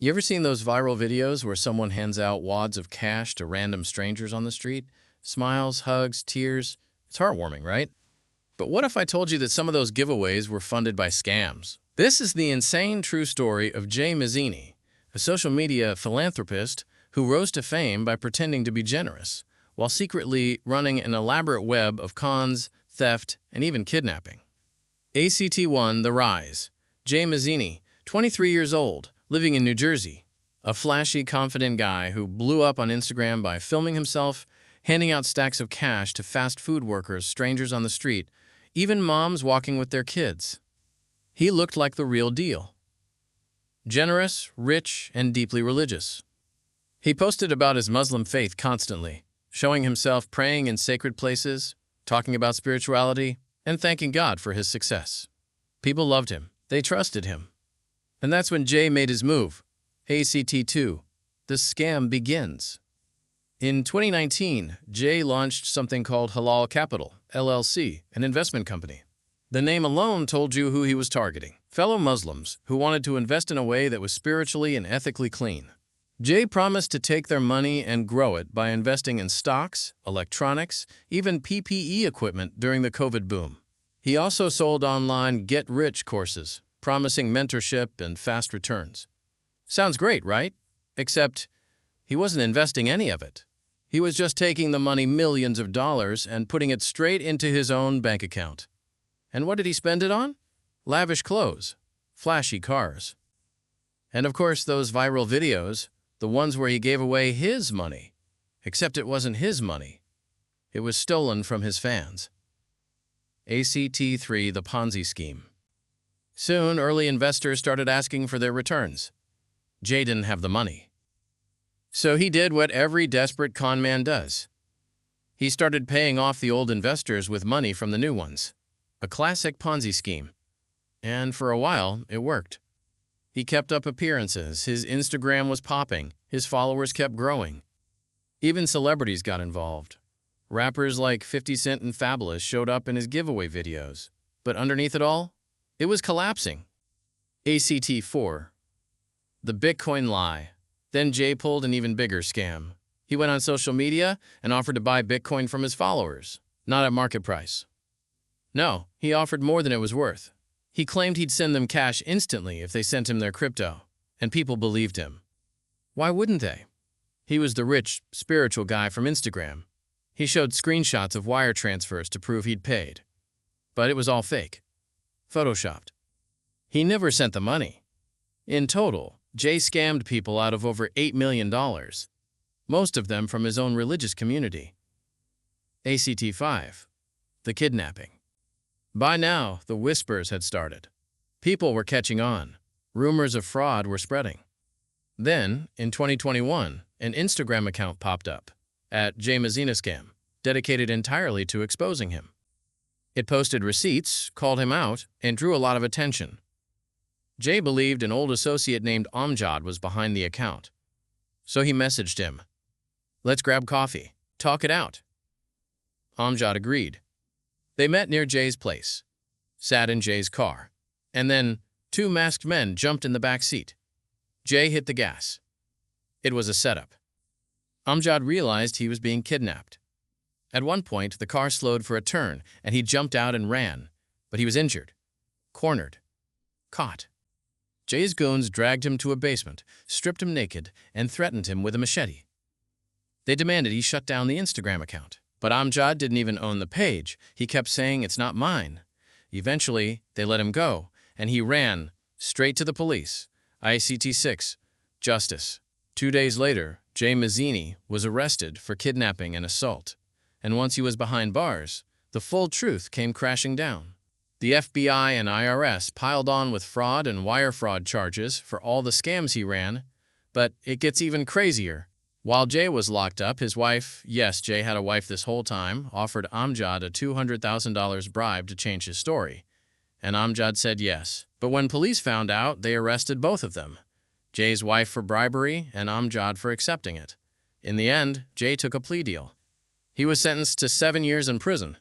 You ever seen those viral videos where someone hands out wads of cash to random strangers on the street? Smiles, hugs, tears. It's heartwarming, right? But what if I told you that some of those giveaways were funded by scams? This is the insane true story of Jay Mazini, a social media philanthropist who rose to fame by pretending to be generous, while secretly running an elaborate web of cons, theft, and even kidnapping. ACT1 The Rise. Jay Mazini, 23 years old, living in New Jersey. A flashy, confident guy who blew up on Instagram by filming himself handing out stacks of cash to fast food workers, strangers on the street, even moms walking with their kids. He looked like the real deal. Generous, rich, and deeply religious. He posted about his Muslim faith constantly, showing himself praying in sacred places, talking about spirituality, and thanking God for his success. People loved him. They trusted him. And that's when Jay made his move. ACT2. The scam begins. In 2019, Jay launched something called Halal Capital, LLC, an investment company. The name alone told you who he was targeting: fellow Muslims who wanted to invest in a way that was spiritually and ethically clean. Jay promised to take their money and grow it by investing in stocks, electronics, even PPE equipment during the COVID boom. He also sold online get-rich courses, promising mentorship and fast returns. Sounds great, right? Except he wasn't investing any of it. He was just taking the money, millions of dollars, and putting it straight into his own bank account. And what did he spend it on? Lavish clothes, flashy cars. And of course, those viral videos, the ones where he gave away his money. Except it wasn't his money. It was stolen from his fans. ACT3 The Ponzi Scheme. Soon, early investors started asking for their returns. Jay didn't have the money. So he did what every desperate con man does. He started paying off the old investors with money from the new ones. A classic Ponzi scheme. And for a while, it worked. He kept up appearances, his Instagram was popping, his followers kept growing. Even celebrities got involved. Rappers like 50 Cent and Fabulous showed up in his giveaway videos. But underneath it all, it was collapsing. ACT4. The Bitcoin Lie. Then Jay pulled an even bigger scam. He went on social media and offered to buy Bitcoin from his followers, not at market price. No, he offered more than it was worth. He claimed he'd send them cash instantly if they sent him their crypto, and people believed him. Why wouldn't they? He was the rich, spiritual guy from Instagram. He showed screenshots of wire transfers to prove he'd paid. But it was all fake. Photoshopped. He never sent the money. In total, Jay scammed people out of over $8 million, most of them from his own religious community. ACT5. The Kidnapping. By now, the whispers had started. People were catching on. Rumors of fraud were spreading. Then, in 2021, an Instagram account popped up, @JayMaziniScam, dedicated entirely to exposing him. It posted receipts, called him out, and drew a lot of attention. Jay believed an old associate named Amjad was behind the account. So he messaged him. "Let's grab coffee. Talk it out." Amjad agreed. They met near Jay's place, sat in Jay's car, and then two masked men jumped in the back seat. Jay hit the gas. It was a setup. Amjad realized he was being kidnapped. At one point, the car slowed for a turn, and he jumped out and ran, but he was injured, cornered, caught. Jay's goons dragged him to a basement, stripped him naked, and threatened him with a machete. They demanded he shut down the Instagram account. But Amjad didn't even own the page. He kept saying, "It's not mine." Eventually, they let him go, and he ran straight to the police. ICT6. Justice. 2 days later, Jay Mazini was arrested for kidnapping and assault. And once he was behind bars, the full truth came crashing down. The FBI and IRS piled on with fraud and wire fraud charges for all the scams he ran. But it gets even crazier. While Jay was locked up, his wife, yes, Jay had a wife this whole time, offered Amjad a $200,000 bribe to change his story. And Amjad said yes. But when police found out, they arrested both of them. Jay's wife for bribery and Amjad for accepting it. In the end, Jay took a plea deal. He was sentenced to 7 years in prison.